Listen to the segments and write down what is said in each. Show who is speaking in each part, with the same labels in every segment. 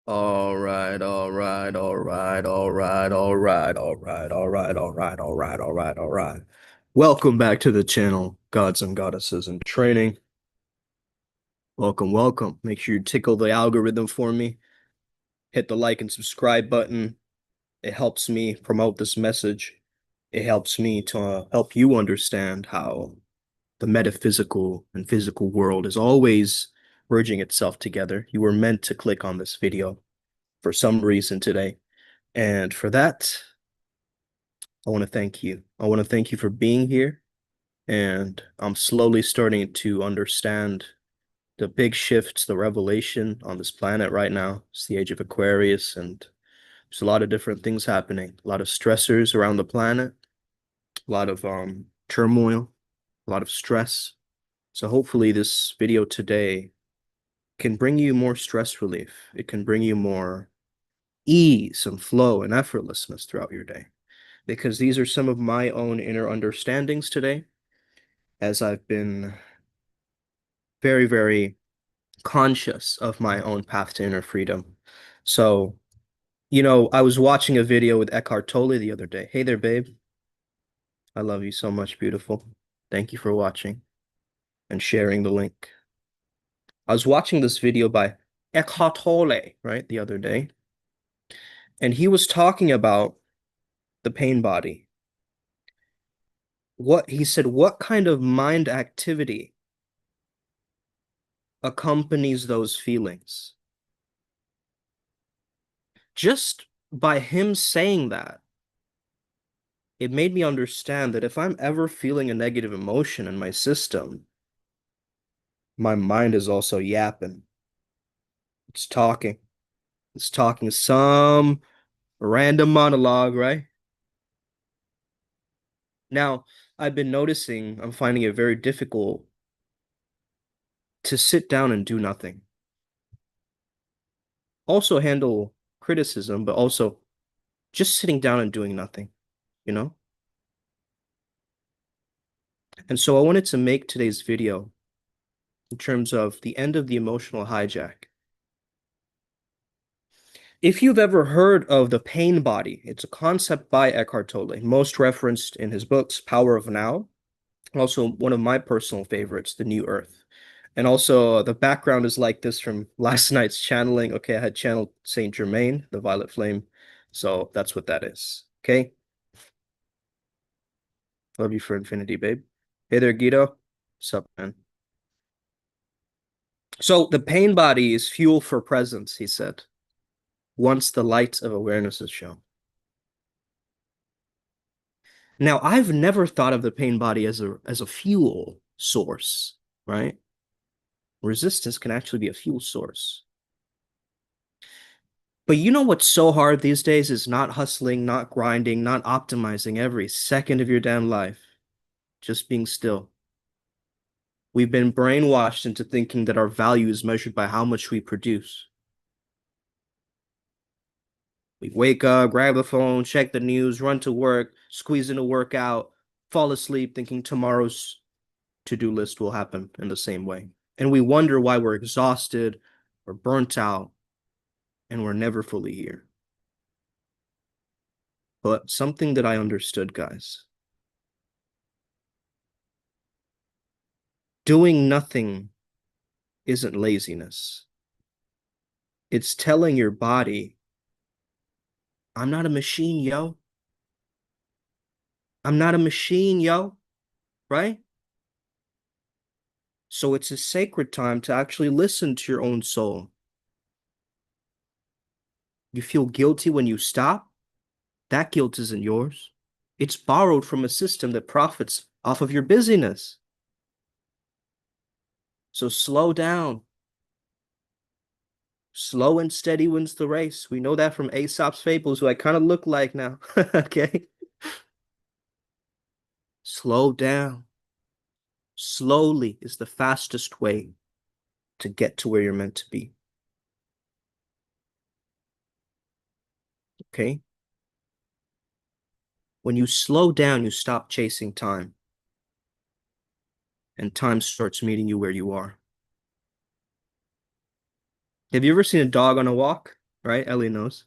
Speaker 1: All right, all right, all right, all right, all right, all right, all right, all right, all right, all right, all right. Welcome back to the channel, Gods and Goddesses in Training. Welcome, welcome. Make sure you tickle the algorithm for me. Hit the like and subscribe button. It helps me promote this message. It helps me to help you understand how the metaphysical and physical world is always merging itself together. You were meant to click on this video for some reason today. And for that, I want to thank you. I want to thank you for being here. And I'm slowly starting to understand the big shifts, the revelation on this planet right now. It's the age of Aquarius, and there's a lot of different things happening, a lot of stressors around the planet, a lot of turmoil, a lot of stress. So hopefully this video today can bring you more stress relief. It can bring you more ease and flow and effortlessness throughout your day. Because these are some of my own inner understandings today, as I've been very, very conscious of my own path to inner freedom. So, I was watching a video with Eckhart Tolle the other day. Hey there, babe. I love you so much, beautiful. Thank you for watching and sharing the link. I was watching this video by Eckhart Tolle, right, the other day, and he was talking about the pain body. What he said, what kind of mind activity accompanies those feelings? Just by him saying that, it made me understand that if I'm ever feeling a negative emotion in my system, my mind is also yapping. It's talking. It's talking some random monologue, right? Now, I've been noticing I'm finding it very difficult to sit down and do nothing. Also handle criticism, but also just sitting down and doing nothing, you know? And so I wanted to make today's video in terms of the end of the emotional hijack. If you've ever heard of the pain body, it's a concept by Eckhart Tolle, most referenced in his books, Power of Now, and also one of my personal favorites, The New Earth. And also the background is like this from last night's channeling. Okay, I had channeled Saint Germain, the Violet Flame. So that's what that is. Okay. Love you for infinity, babe. Hey there, Guido. What's up, man? So the pain body is fuel for presence, he said, once the light of awareness is shown. Now, I've never thought of the pain body as a fuel source, right? Resistance can actually be a fuel source. But you know what's so hard these days is not hustling, not grinding, not optimizing every second of your damn life, just being still. We've been brainwashed into thinking that our value is measured by how much we produce. We wake up, grab the phone, check the news, run to work, squeeze in a workout, fall asleep thinking tomorrow's to-do list will happen in the same way. And we wonder why we're exhausted or burnt out and we're never fully here. But something that I understood, guys, doing nothing isn't laziness. It's telling your body, I'm not a machine, yo. I'm not a machine, yo. Right? So it's a sacred time to actually listen to your own soul. You feel guilty when you stop? That guilt isn't yours. It's borrowed from a system that profits off of your busyness. So slow down. Slow and steady wins the race. We know that from Aesop's fables, who I kind of look like now. Okay? Slow down. Slowly is the fastest way to get to where you're meant to be. Okay? When you slow down, you stop chasing time, and time starts meeting you where you are. Have you ever seen a dog on a walk? right? Ellie knows.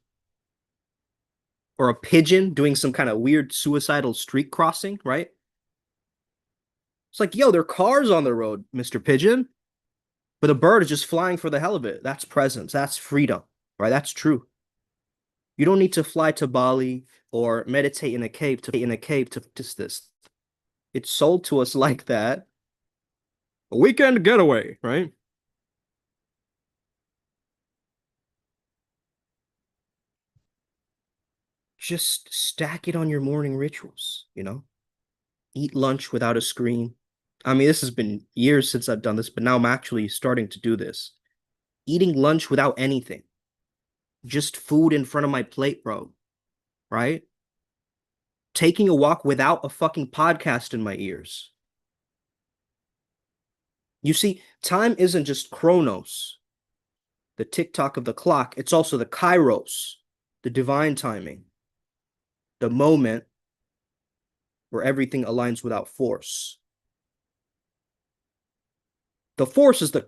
Speaker 1: Or a pigeon doing some kind of weird suicidal street crossing, right? It's like, yo, there are cars on the road, Mr. Pigeon, but a bird is just flying for the hell of it. That's presence. That's freedom, right? That's true. You don't need to fly to Bali or meditate in a cave to practice this. It's sold to us like that. A weekend getaway, right? Just stack it on your morning rituals, you know? Eat lunch without a screen. I mean, this has been years since I've done this, but now I'm actually starting to do this. Eating lunch without anything, just food in front of my plate, bro, right? Taking a walk without a fucking podcast in my ears. You see, time isn't just chronos, the tick tock of the clock, it's also the kairos, the divine timing, the moment where everything aligns without force. The force is the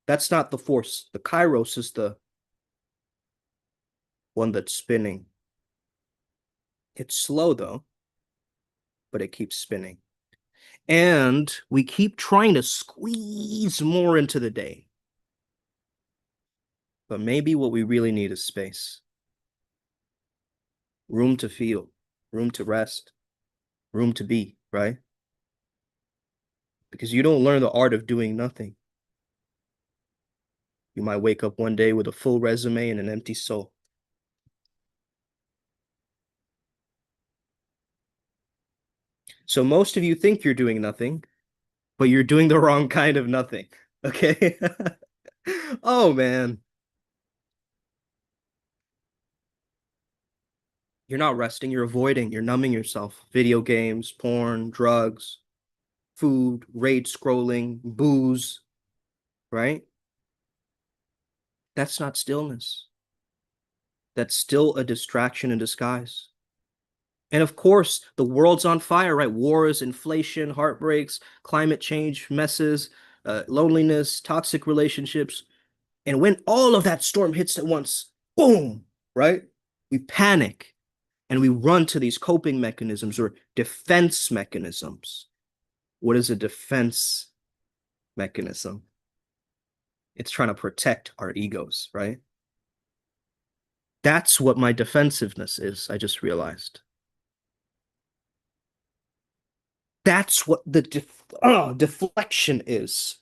Speaker 1: That's not the force. The kairos is the one that's spinning. It's slow though, but it keeps spinning. And we keep trying to squeeze more into the day. But maybe what we really need is space, room to feel, room to rest, room to be, right? Because you don't learn the art of doing nothing. You might wake up one day with a full resume and an empty soul. So most of you think you're doing nothing, but you're doing the wrong kind of nothing. Okay? Oh man. You're not resting, you're avoiding, you're numbing yourself. Video games, porn, drugs, food, rage scrolling, booze, right? That's not stillness. That's still a distraction in disguise. And of course, the world's on fire, right? Wars, inflation, heartbreaks, climate change, messes, loneliness, toxic relationships. And when all of that storm hits at once, boom, right? We panic and we run to these coping mechanisms or defense mechanisms. What is a defense mechanism? It's trying to protect our egos, right? That's what my defensiveness is, I just realized. That's what the deflection is.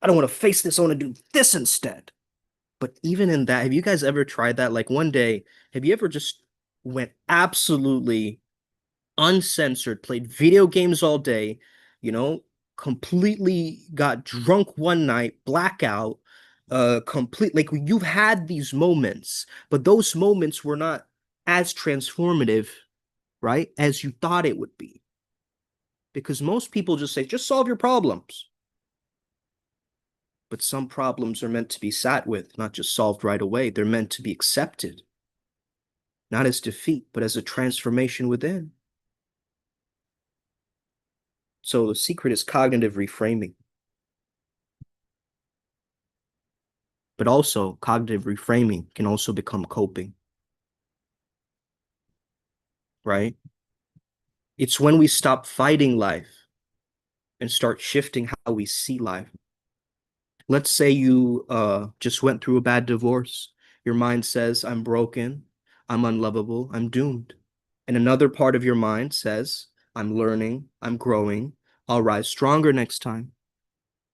Speaker 1: I don't want to face this. I want to do this instead. But even in that, have you guys ever tried that? Like one day, have you ever just went absolutely uncensored, played video games all day, you know, completely got drunk one night, blackout, complete like you've had these moments, but those moments were not as transformative, right, as you thought it would be. Because most people just say, just solve your problems. But some problems are meant to be sat with, not just solved right away. They're meant to be accepted, not as defeat, but as a transformation within. So the secret is cognitive reframing. But also, cognitive reframing can also become coping, right? It's when we stop fighting life and start shifting how we see life. Let's say you just went through a bad divorce. Your mind says, I'm broken, I'm unlovable, I'm doomed. And another part of your mind says, I'm learning, I'm growing, I'll rise stronger next time.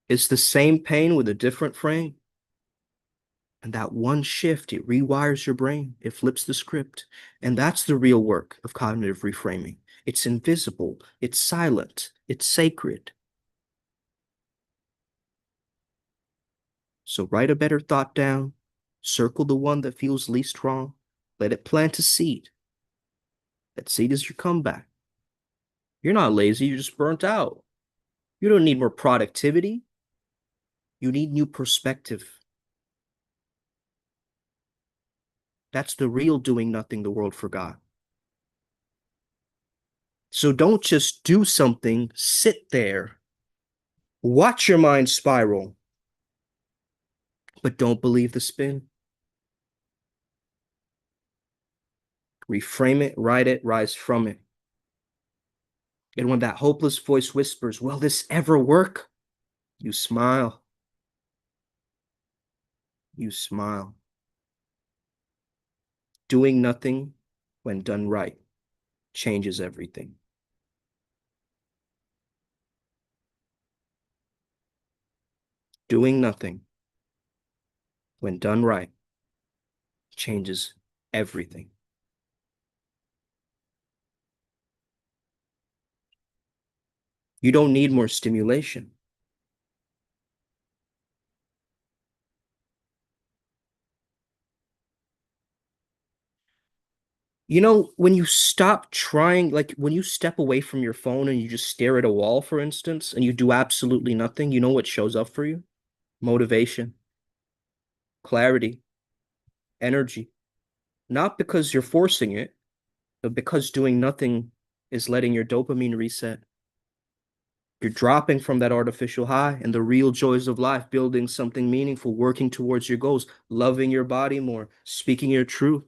Speaker 1: It's the same pain with a different frame. And that one shift, it rewires your brain, it flips the script. And that's the real work of cognitive reframing. It's invisible, it's silent, it's sacred. So write a better thought down, circle the one that feels least wrong, let it plant a seed. That seed is your comeback. You're not lazy, you're just burnt out. You don't need more productivity. You need new perspective. That's the real doing nothing the world forgot. So don't just do something, sit there, watch your mind spiral, but don't believe the spin. Reframe it, write it, rise from it. And when that hopeless voice whispers, will this ever work? You smile. You smile. Doing nothing, when done right, changes everything. Doing nothing, when done right, changes everything. You don't need more stimulation. You know, when you stop trying, like when you step away from your phone and you just stare at a wall, for instance, and you do absolutely nothing, you know what shows up for you? Motivation, clarity, energy. Not because you're forcing it, but because doing nothing is letting your dopamine reset. You're dropping from that artificial high and the real joys of life, building something meaningful, working towards your goals, loving your body more, speaking your truth.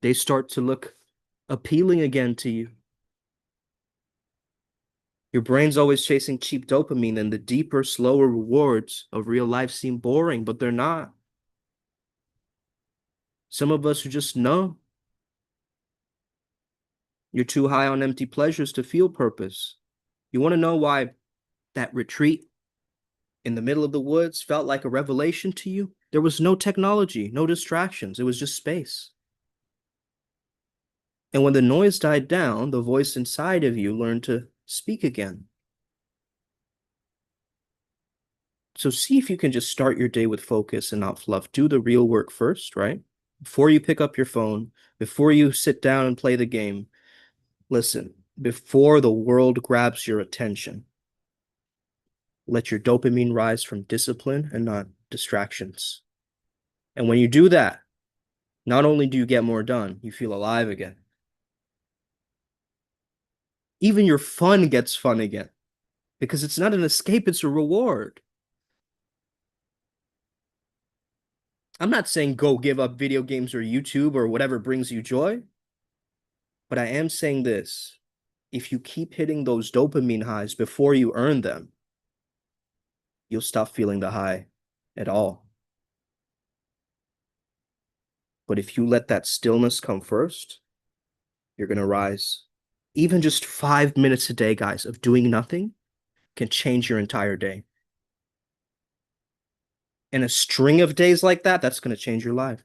Speaker 1: They start to look appealing again to you. Your brain's always chasing cheap dopamine, and the deeper, slower rewards of real life seem boring, but they're not. Some of us are just numb. You're too high on empty pleasures to feel purpose. You want to know why that retreat in the middle of the woods felt like a revelation to you? There was no technology, no distractions. It was just space. And when the noise died down, the voice inside of you learned to speak again. So see if you can just start your day with focus and not fluff. Do the real work first, right? Before you pick up your phone, before you sit down and play the game, listen, before the world grabs your attention, let your dopamine rise from discipline and not distractions. And when you do that, not only do you get more done, you feel alive again. Even your fun gets fun again because it's not an escape, it's a reward. I'm not saying go give up video games or YouTube or whatever brings you joy, but I am saying this. If you keep hitting those dopamine highs before you earn them, you'll stop feeling the high at all. But if you let that stillness come first, you're going to rise. Even just 5 minutes a day, guys, of doing nothing can change your entire day. And a string of days like that, that's going to change your life.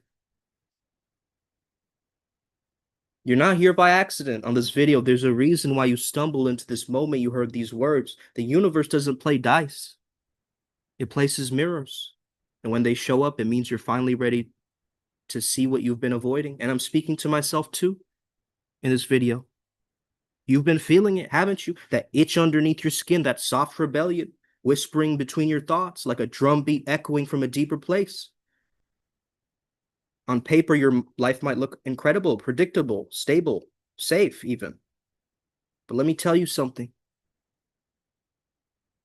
Speaker 1: You're not here by accident on this video. There's a reason why you stumbled into this moment. You heard these words. The universe doesn't play dice. It places mirrors. And when they show up, it means you're finally ready to see what you've been avoiding. And I'm speaking to myself too in this video. You've been feeling it, haven't you? That itch underneath your skin, that soft rebellion, whispering between your thoughts like a drumbeat echoing from a deeper place. On paper, your life might look incredible, predictable, stable, safe, even. But let me tell you something.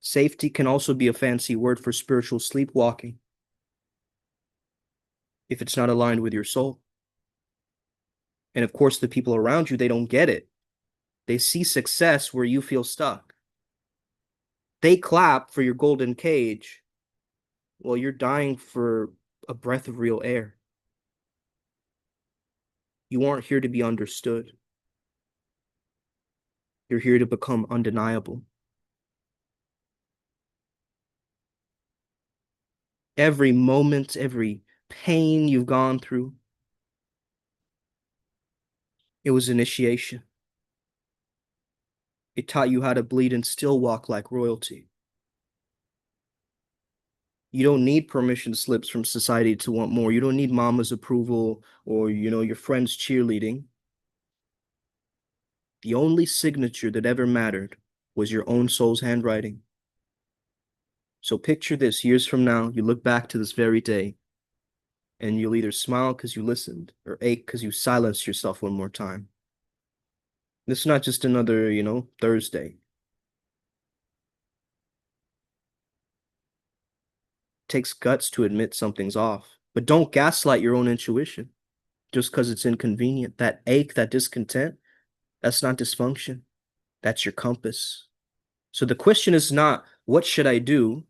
Speaker 1: Safety can also be a fancy word for spiritual sleepwalking if it's not aligned with your soul. And of course, the people around you, they don't get it. They see success where you feel stuck. They clap for your golden cage while you're dying for a breath of real air. You aren't here to be understood. You're here to become undeniable. Every moment, every pain you've gone through, it was initiation. It taught you how to bleed and still walk like royalty. You don't need permission slips from society to want more. You don't need mama's approval or, your friends cheerleading. The only signature that ever mattered was your own soul's handwriting. So picture this, years from now, you look back to this very day, and you'll either smile because you listened or ache because you silenced yourself one more time. This is not just another, Thursday. It takes guts to admit something's off, but don't gaslight your own intuition. just because it's inconvenient. That ache, that discontent, that's not dysfunction. That's your compass. So the question is not, what should I do?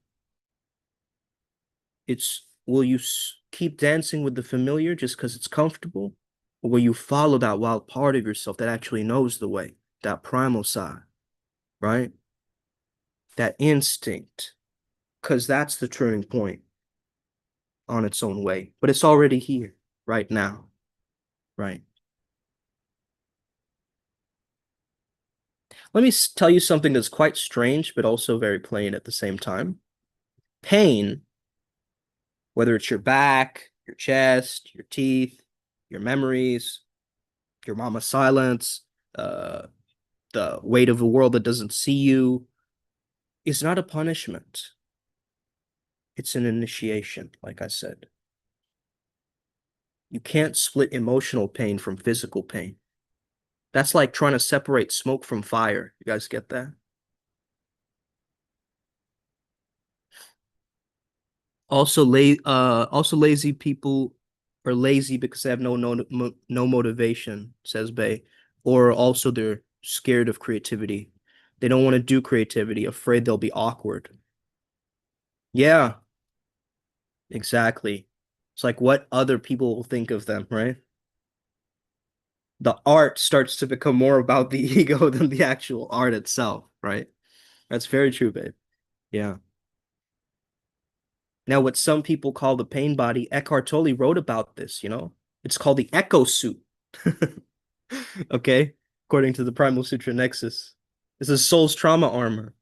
Speaker 1: It's, will you keep dancing with the familiar just because it's comfortable? Or will you follow that wild part of yourself that actually knows the way, that primal side, right? That instinct, because that's the turning point on its own way. But it's already here right now, right? Let me tell you something that's quite strange, but also very plain at the same time. Pain, whether it's your back, your chest, your teeth, your memories, your mama's silence, uh, the weight of a world that doesn't see you, is not a punishment. It's an initiation, like I said. You can't split emotional pain from physical pain. That's like trying to separate smoke from fire. You guys get that? Also lazy people are lazy because they have no motivation, says Bay. Or also they're scared of creativity. They don't want to do creativity, afraid they'll be awkward. Yeah, exactly. It's like what other people will think of them, right? The art starts to become more about the ego than the actual art itself, right? That's very true, babe. Yeah. Now, what some people call the pain body, Eckhart Tolle wrote about this, you know? It's called the Echo Suit. Okay? According to the Primal Sutra Nexus. It's a soul's trauma armor.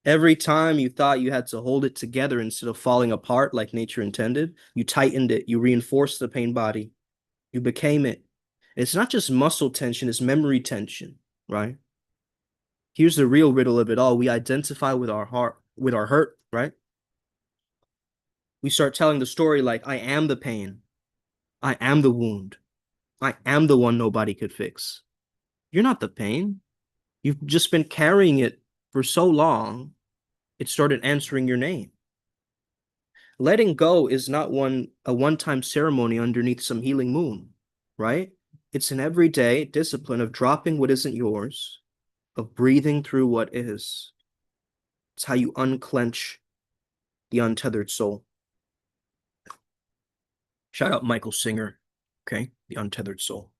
Speaker 1: Every time you thought you had to hold it together instead of falling apart like nature intended, you tightened it, you reinforced the pain body, you became it. It's not just muscle tension, it's memory tension, right? Here's the real riddle of it all. We identify with our heart, with our hurt, right? We start telling the story like, I am the pain. I am the wound. I am the one nobody could fix. You're not the pain. You've just been carrying it for so long, it started answering your name. Letting go is not a one-time ceremony underneath some healing moon, right? It's an everyday discipline of dropping what isn't yours, of breathing through what is. It's how you unclench the untethered soul. Shout out Michael Singer, okay? The untethered soul.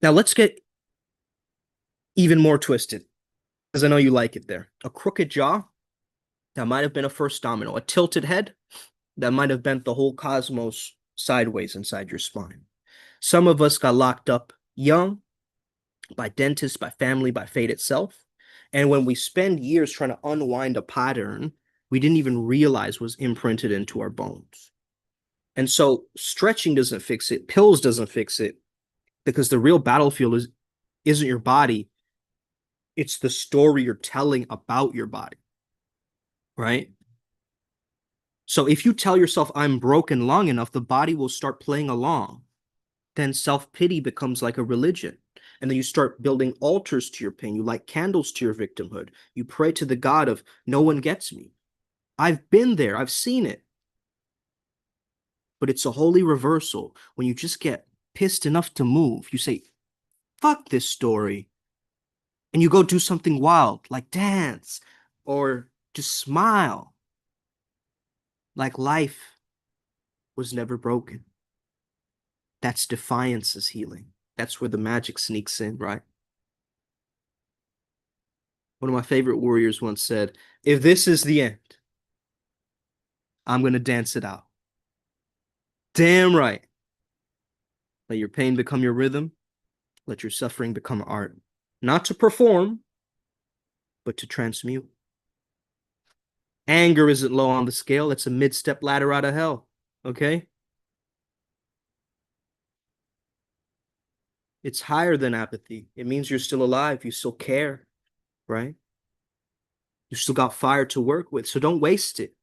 Speaker 1: Now let's get even more twisted, because I know you like it there. A crooked jaw, that might have been a first domino. A tilted head, that might have bent the whole cosmos sideways inside your spine. Some of us got locked up young by dentists, by family, by fate itself. And when we spend years trying to unwind a pattern we didn't even realize was imprinted into our bones. And so stretching doesn't fix it, pills doesn't fix it, because the real battlefield isn't your body, it's the story you're telling about your body, right? So if you tell yourself I'm broken long enough, the body will start playing along. Then self-pity becomes like a religion. And then you start building altars to your pain. You light candles to your victimhood. You pray to the God of no one gets me. I've been there. I've seen it. But it's a holy reversal when you just get pissed enough to move. You say, fuck this story. And you go do something wild, like dance or just smile, like life was never broken. That's defiance is healing. That's where the magic sneaks in, right? One of my favorite warriors once said, if this is the end, I'm going to dance it out. Damn right. Let your pain become your rhythm. Let your suffering become art. Not to perform, but to transmute. Anger isn't low on the scale. It's a mid-step ladder out of hell. Okay? It's higher than apathy. It means you're still alive. You still care, right? You still got fire to work with. So don't waste it.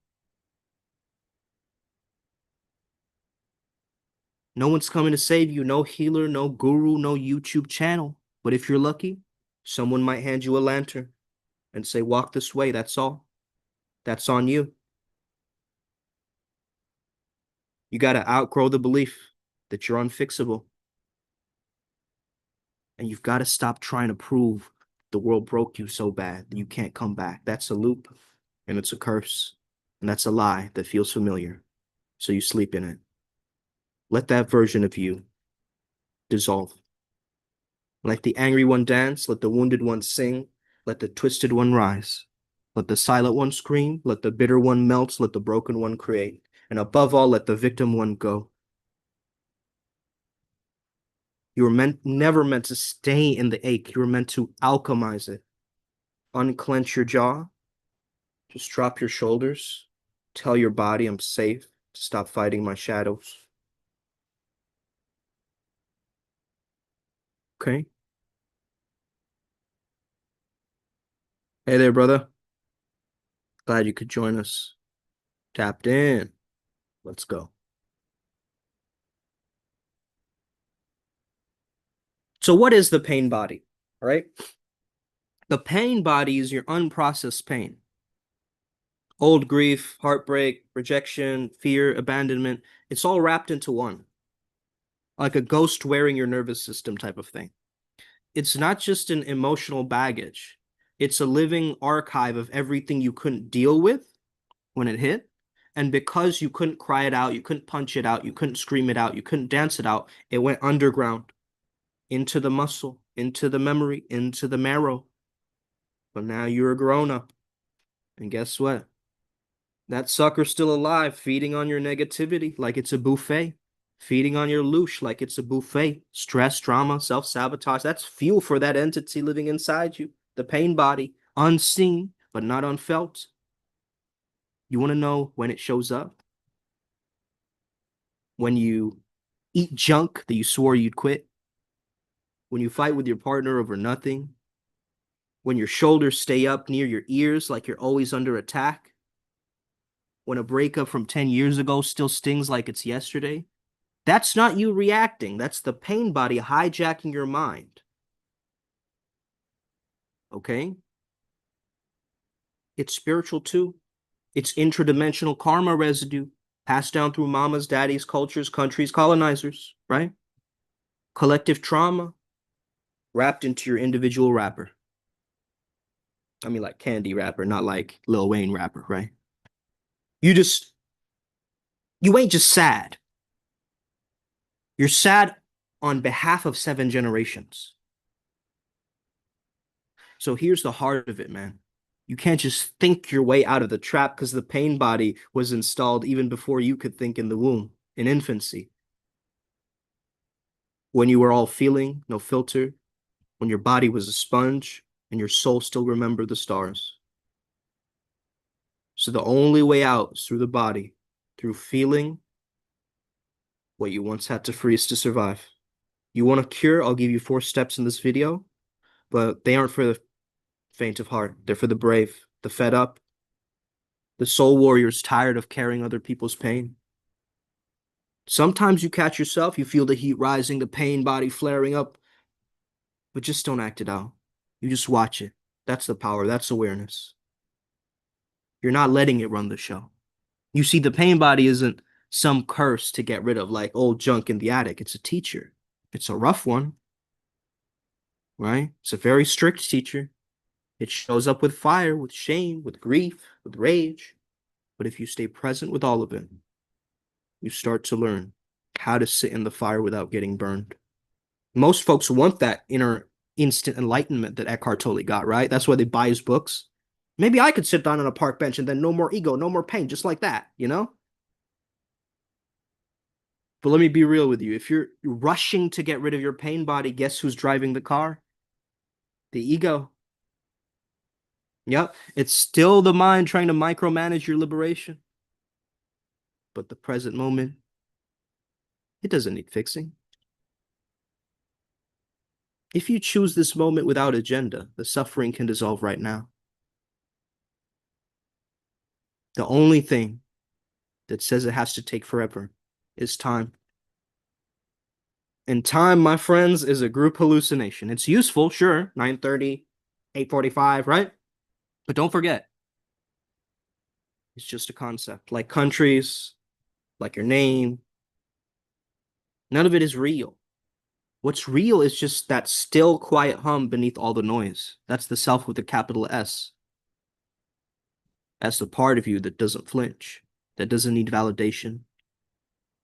Speaker 1: No one's coming to save you. No healer, no guru, no YouTube channel. But if you're lucky, someone might hand you a lantern and say, walk this way. That's all. That's on you. You got to outgrow the belief that you're unfixable. And you've got to stop trying to prove the world broke you so bad that you can't come back. That's a loop and it's a curse. And that's a lie that feels familiar. So you sleep in it. Let that version of you dissolve. Let the angry one dance, let the wounded one sing, let the twisted one rise. Let the silent one scream, let the bitter one melt, let the broken one create. And above all, let the victim one go. You were never meant to stay in the ache. You were meant to alchemize it. Unclench your jaw. Just drop your shoulders. Tell your body I'm safe to stop fighting my shadows. Okay? Hey there, brother. Glad you could join us. Tapped in. Let's go. So what is the pain body? All right? The pain body is your unprocessed pain. Old grief, heartbreak, rejection, fear, abandonment. It's all wrapped into one. Like a ghost wearing your nervous system type of thing. It's not just an emotional baggage. It's a living archive of everything you couldn't deal with when it hit. And because you couldn't cry it out, you couldn't punch it out, you couldn't scream it out, you couldn't dance it out, it went underground into the muscle, into the memory, into the marrow. But now you're a grown up. And guess what? That sucker's still alive, feeding on your negativity like it's a buffet, feeding on your louche like it's a buffet. Stress, drama, self-sabotage, that's fuel for that entity living inside you. The pain body, unseen, but not unfelt. You want to know when it shows up? When you eat junk that you swore you'd quit, when you fight with your partner over nothing, when your shoulders stay up near your ears like you're always under attack, when a breakup from 10 years ago still stings like it's yesterday. That's not you reacting. That's the pain body hijacking your mind. Okay? It's spiritual too. It's intradimensional karma residue passed down through mamas, daddies, cultures, countries, colonizers, right? Collective trauma wrapped into your individual wrapper. I mean, like candy wrapper, not like Lil Wayne wrapper, right? You just, you ain't just sad. You're sad on behalf of 7 generations. So here's the heart of it, man. You can't just think your way out of the trap because the pain body was installed even before you could think in the womb, in infancy. When you were all feeling, no filter, when your body was a sponge and your soul still remembered the stars. So the only way out is through the body, through feeling what you once had to freeze to survive. You want a cure? I'll give you 4 steps in this video, but they aren't for the faint of heart. They're for the brave, the fed up, the soul warriors tired of carrying other people's pain. Sometimes you catch yourself, you feel the heat rising, the pain body flaring up, but just don't act it out. You just watch it. That's the power. That's awareness. You're not letting it run the show. You see, the pain body isn't some curse to get rid of like old junk in the attic. It's a teacher. It's a rough one, right? It's a very strict teacher. It shows up with fire, with shame, with grief, with rage. But if you stay present with all of it, you start to learn how to sit in the fire without getting burned. Most folks want that inner instant enlightenment that Eckhart Tolle got, right? That's why they buy his books. Maybe I could sit down on a park bench and then no more ego, no more pain, just like that, you know? But let me be real with you. If you're rushing to get rid of your pain body, guess who's driving the car? The ego. Yep. It's still the mind trying to micromanage your liberation. But the present moment, it doesn't need fixing. If you choose this moment without agenda, the suffering can dissolve right now. The only thing that says it has to take forever is time. And time, my friends, is a group hallucination. It's useful, sure, 9:30, 8:45, right? But don't forget, it's just a concept. Like countries, like your name. None of it is real. What's real is just that still, quiet hum beneath all the noise. That's the self with a capital S. That's the part of you that doesn't flinch, that doesn't need validation,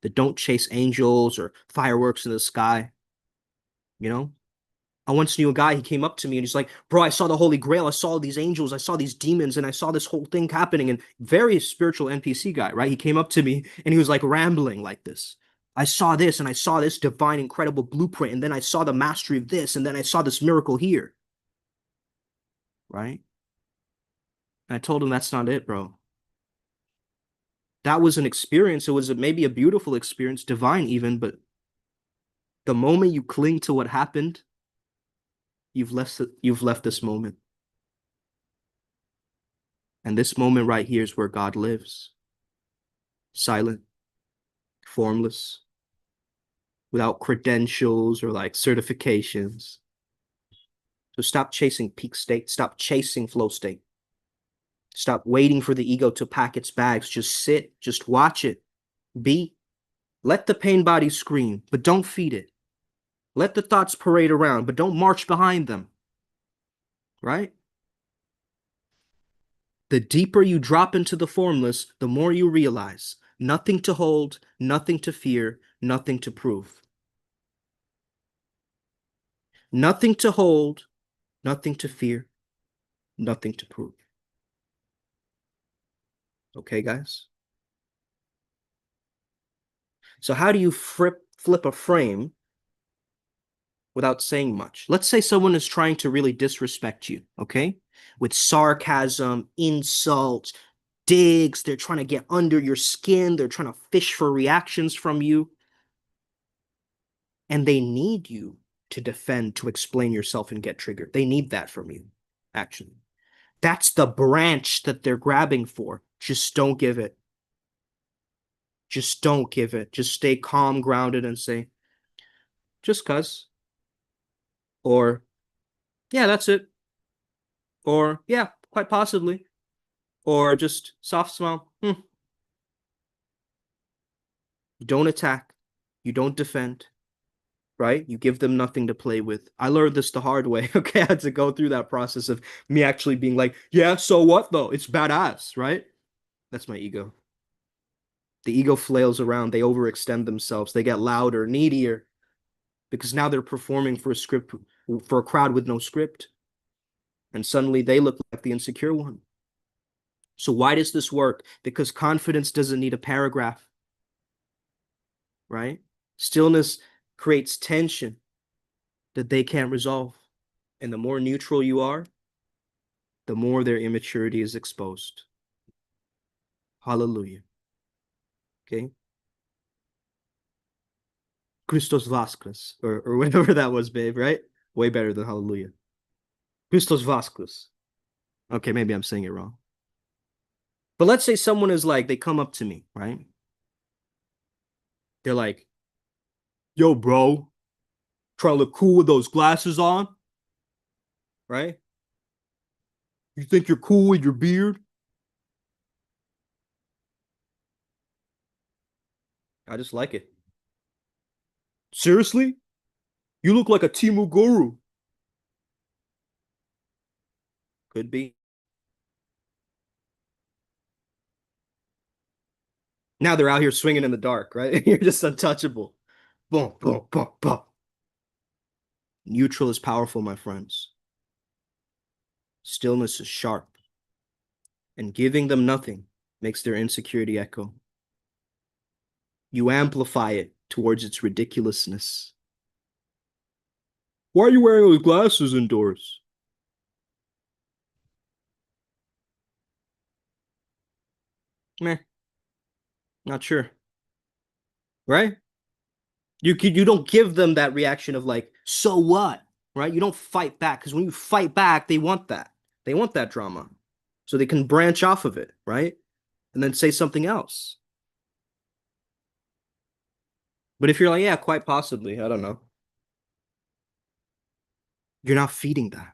Speaker 1: that don't chase angels or fireworks in the sky. You know, I once knew a guy, he came up to me and he's like, bro, I saw the Holy Grail. I saw these angels. I saw these demons and I saw this whole thing happening. And very spiritual NPC guy, right? He came up to me and he was like rambling like this. I saw this and I saw this divine, incredible blueprint. And then I saw the mastery of this. And then I saw this miracle here, right? And I told him that's not it, bro. That was an experience. It was maybe a beautiful experience, divine even, but the moment you cling to what happened, you've left this moment. And this moment right here is where God lives. Silent, formless, without credentials or like certifications. So stop chasing peak state. Stop chasing flow state. Stop waiting for the ego to pack its bags. Just sit, just watch it. Be. Let the pain body scream, but don't feed it. Let the thoughts parade around, but don't march behind them. Right? The deeper you drop into the formless, the more you realize nothing to hold, nothing to fear, nothing to prove. Nothing to hold, nothing to fear, nothing to prove. Okay, guys? So how do you flip a frame without saying much? Let's say someone is trying to really disrespect you, okay? With sarcasm, insults, digs, they're trying to get under your skin, they're trying to fish for reactions from you. And they need you to defend, to explain yourself and get triggered. They need that from you, actually. That's the branch that they're grabbing for. Just don't give it. Just don't give it. Just stay calm, grounded, and say, just cuz. Or, yeah, that's it. Or, yeah, quite possibly. Or just soft smile. You don't attack. You don't defend. Right? You give them nothing to play with. I learned this the hard way. Okay, I had to go through that process of me actually being like, yeah, so what though? It's badass, right? That's my ego. The ego flails around. They overextend themselves. They get louder, needier, because now they're performing for a script, for a crowd with no script. And suddenly they look like the insecure one. So why does this work? Because confidence doesn't need a paragraph, right? Stillness creates tension that they can't resolve. And the more neutral you are, the more their immaturity is exposed. Hallelujah. Okay? Christos Vasquez, or whatever that was, babe, right? Way better than hallelujah. Christos Vasquez. Okay, maybe I'm saying it wrong. But let's say someone is like, they come up to me, right? They're like, yo, bro, trying to look cool with those glasses on, right? You think you're cool with your beard? I just like it. Seriously? You look like a Timu guru. Could be. Now they're out here swinging in the dark, right? You're just untouchable. Boom, boom, boom, boom. Neutral is powerful, my friends. Stillness is sharp. And giving them nothing makes their insecurity echo. You amplify it towards its ridiculousness. Why are you wearing those glasses indoors? Meh, not sure. Right? You don't give them that reaction of like, so what? Right? You don't fight back because when you fight back, they want that. They want that drama. So they can branch off of it, right? And then say something else. But if you're like, yeah, quite possibly, I don't know. You're not feeding that.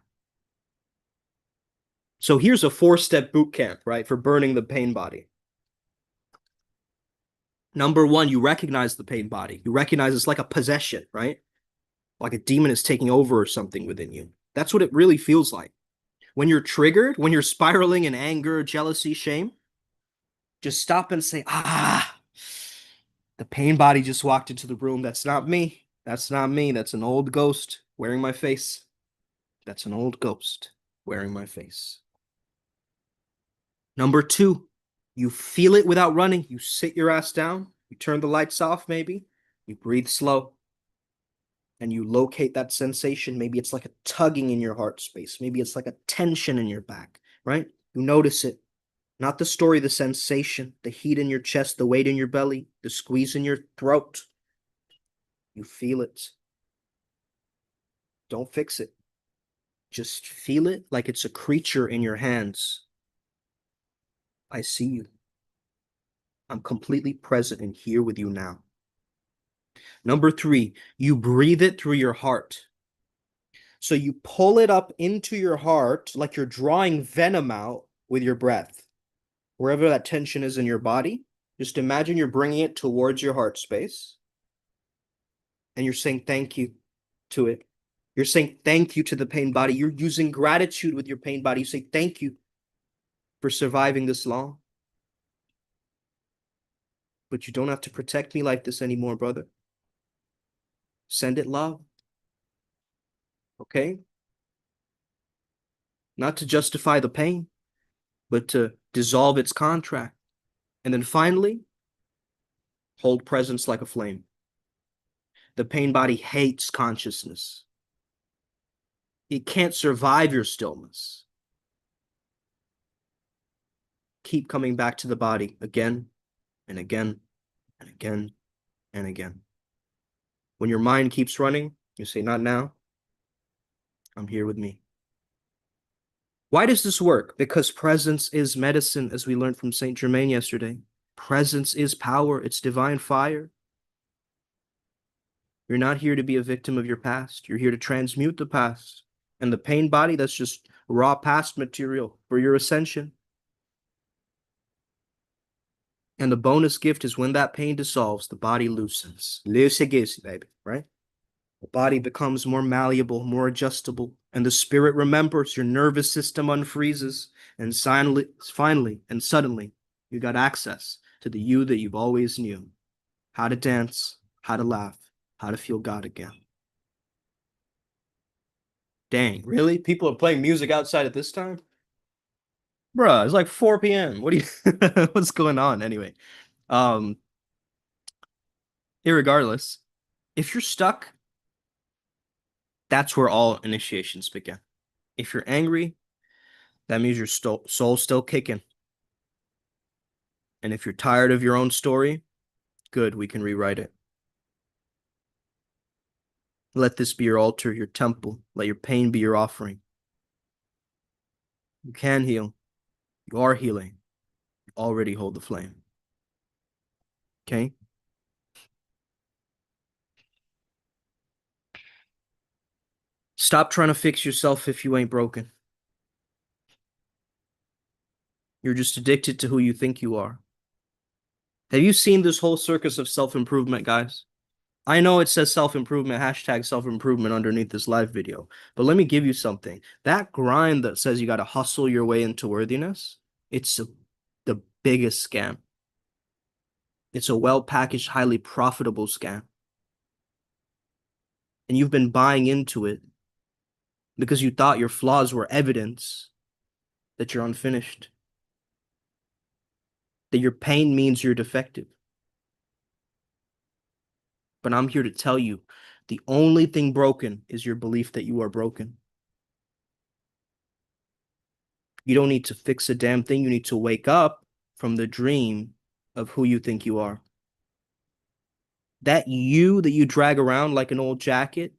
Speaker 1: So here's a 4-step boot camp, right, for burning the pain body. Number one, you recognize the pain body. You recognize it's like a possession, right? Like a demon is taking over or something within you. That's what it really feels like. When you're triggered, when you're spiraling in anger, jealousy, shame, just stop and say, ah, the pain body just walked into the room. That's not me. That's not me. That's an old ghost wearing my face. That's an old ghost wearing my face. Number two, you feel it without running. You sit your ass down. You turn the lights off, maybe. You breathe slow. And you locate that sensation. Maybe it's like a tugging in your heart space. Maybe it's like a tension in your back, right? You notice it. Not the story, the sensation, the heat in your chest, the weight in your belly, the squeeze in your throat. You feel it. Don't fix it. Just feel it like it's a creature in your hands. I see you. I'm completely present and here with you now. Number three, you breathe it through your heart. So you pull it up into your heart like you're drawing venom out with your breath. Wherever that tension is in your body, just imagine you're bringing it towards your heart space and you're saying thank you to it. You're saying thank you to the pain body. You're using gratitude with your pain body. You say thank you for surviving this long. But you don't have to protect me like this anymore, brother. Send it love. Okay? Not to justify the pain, but to dissolve its contract. And then finally, hold presence like a flame. The pain body hates consciousness. It can't survive your stillness. Keep coming back to the body again and again and again and again. When your mind keeps running, you say, not now. I'm here with me. Why does this work? Because presence is medicine, as we learned from Saint Germain yesterday. Presence is power. It's divine fire. You're not here to be a victim of your past. You're here to transmute the past. And the pain body, that's just raw past material for your ascension. And the bonus gift is when that pain dissolves, the body loosens. Loosey-goosey, baby, right? The body becomes more malleable, more adjustable, and the spirit remembers, your nervous system unfreezes, and finally and suddenly, you got access to the you that you've always knew. How to dance, how to laugh, how to feel God again. Dang, really? People are playing music outside at this time? Bruh, it's like 4 p.m. What do you what's going on anyway? Um, Irregardless, if you're stuck, that's where all initiations begin. If you're angry, that means your soul's still kicking. And if you're tired of your own story, good, we can rewrite it. Let this be your altar, your temple. Let your pain be your offering. You can heal. You are healing. You already hold the flame. Okay? Stop trying to fix yourself if you ain't broken. You're just addicted to who you think you are. Have you seen this whole circus of self-improvement, guys? I know it says self-improvement, hashtag self-improvement underneath this live video, but let me give you something. That grind that says you got to hustle your way into worthiness, it's the biggest scam. It's a well-packaged, highly profitable scam. And you've been buying into it because you thought your flaws were evidence that you're unfinished, that your pain means you're defective. But I'm here to tell you, the only thing broken is your belief that you are broken. You don't need to fix a damn thing. You need to wake up from the dream of who you think you are. That you that you drag around like an old jacket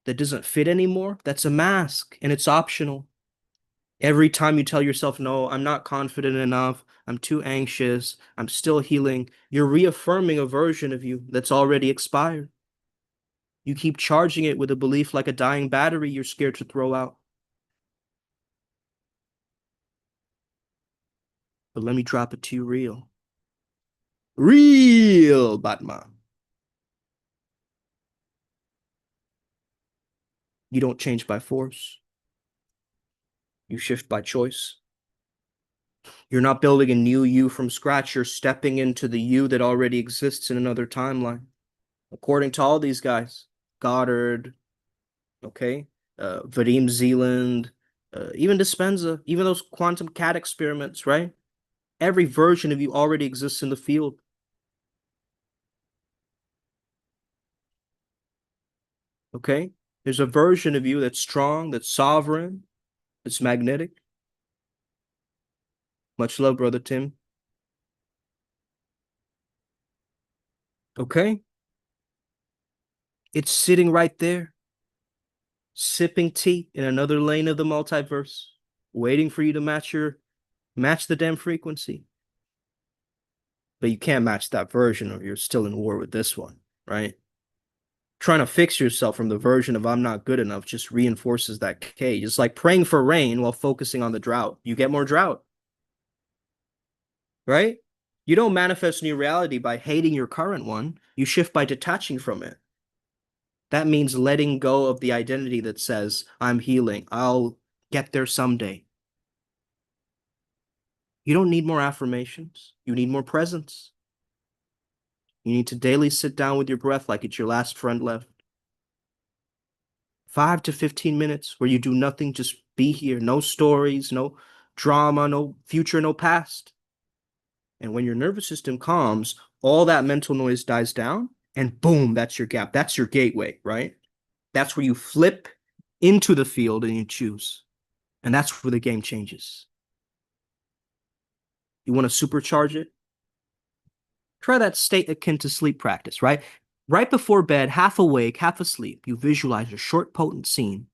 Speaker 1: that doesn't fit anymore, that's a mask and it's optional. Every time you tell yourself, no, I'm not confident enough, I'm too anxious, I'm still healing, you're reaffirming a version of you that's already expired. You keep charging it with a belief like a dying battery you're scared to throw out. But let me drop it to you real. Real Batman. You don't change by force. You shift by choice. You're not building a new you from scratch. You're stepping into the you that already exists in another timeline. According to all these guys, Goddard, okay, Vadim Zeeland, even Dispenza, even those quantum cat experiments, right? Every version of you already exists in the field. Okay? There's a version of you that's strong, that's sovereign, that's magnetic. Much love, brother Tim. Okay? It's sitting right there, sipping tea in another lane of the multiverse, waiting for you to match the damn frequency. But you can't match that version or you're still in war with this one, right? Trying to fix yourself from the version of I'm not good enough just reinforces that cage. It's like praying for rain while focusing on the drought. You get more drought, right? You don't manifest new reality by hating your current one. You shift by detaching from it. That means letting go of the identity that says, I'm healing. I'll get there someday. You don't need more affirmations. You need more presence. You need to daily sit down with your breath like it's your last friend left. 5 to 15 minutes where you do nothing, just be here. No stories, no drama, no future, no past. And when your nervous system calms, all that mental noise dies down, and boom, that's your gap. That's your gateway, right? That's where you flip into the field and you choose. And that's where the game changes. You want to supercharge it? Try that state akin to sleep practice, right? Right before bed, half awake, half asleep, you visualize a short, potent scene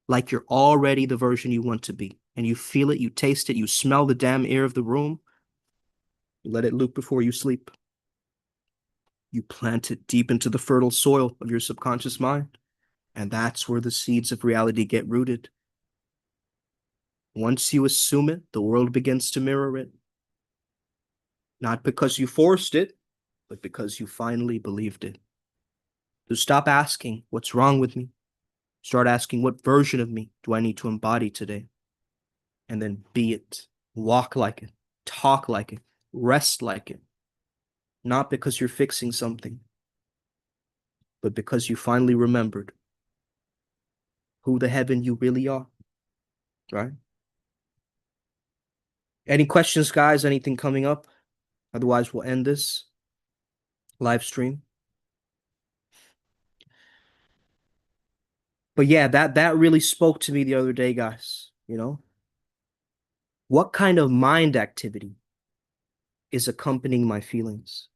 Speaker 1: like you're already the version you want to be. And you feel it, you taste it, you smell the damn air of the room. You let it loop before you sleep. You plant it deep into the fertile soil of your subconscious mind. And that's where the seeds of reality get rooted. Once you assume it, the world begins to mirror it. Not because you forced it, but because you finally believed it. So stop asking, what's wrong with me? Start asking, what version of me do I need to embody today? And then be it. Walk like it. Talk like it. Rest like it. Not because you're fixing something, but because you finally remembered who the heaven you really are, right? Any questions, guys? Anything coming up? Otherwise, we'll end this live stream. But yeah, that really spoke to me the other day, guys. What kind of mind activity is accompanying my feelings?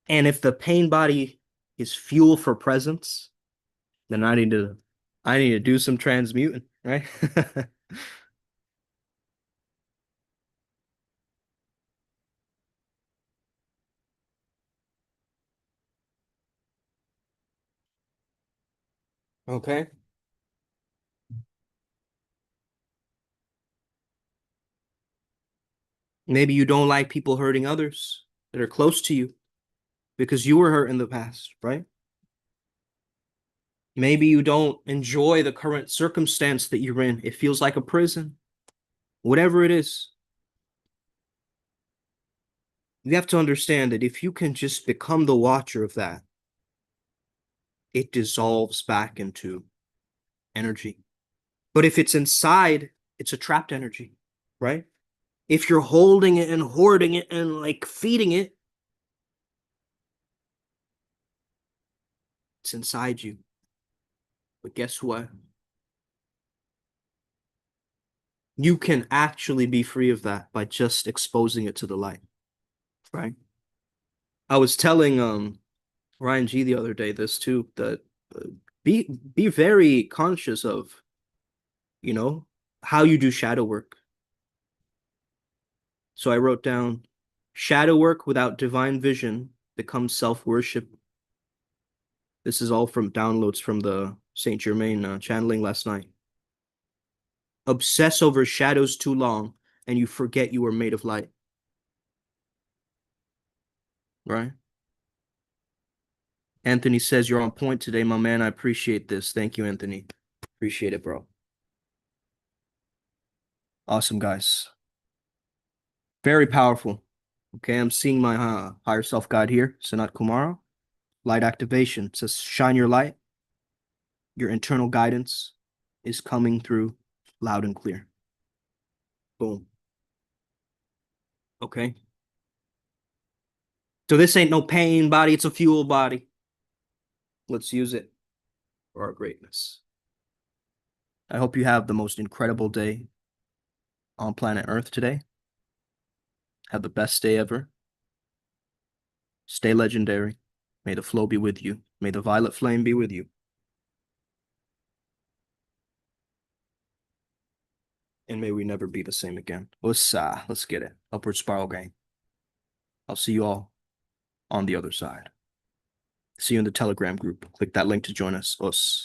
Speaker 1: And if the pain body is fuel for presence, then I need to do some transmuting, right? Okay. Maybe you don't like people hurting others that are close to you because you were hurt in the past, right? Maybe you don't enjoy the current circumstance that you're in. It feels like a prison. Whatever it is, you have to understand that if you can just become the watcher of that, it dissolves back into energy. But if it's inside, it's a trapped energy, right? If you're holding it and hoarding it and like feeding it, it's inside you. But guess what? You can actually be free of that by just exposing it to the light, right? I was telling Ryan G the other day this too, that uh, be very conscious of, you know, how you do shadow work. So I wrote down shadow work without divine vision becomes self-worship. This is all from downloads from the Saint Germain channeling last night. Obsess over shadows too long and you forget you are made of light. right? Anthony says you're on point today, my man. I appreciate this. Thank you, Anthony. Appreciate it, bro. Awesome, guys. Very powerful. Okay, I'm seeing my higher self guide here, Sanat Kumara. Light activation. It says shine your light. Your internal guidance is coming through loud and clear. Boom. Okay. So this ain't no pain body, it's a fuel body. Let's use it for our greatness. I hope you have the most incredible day on planet Earth today. Have the best day ever. Stay legendary. May the flow be with you. May the violet flame be with you. And may we never be the same again. Let's get it. Upward spiral gang. I'll see you all on the other side. See you in the Telegram group. Click that link to join us. Us.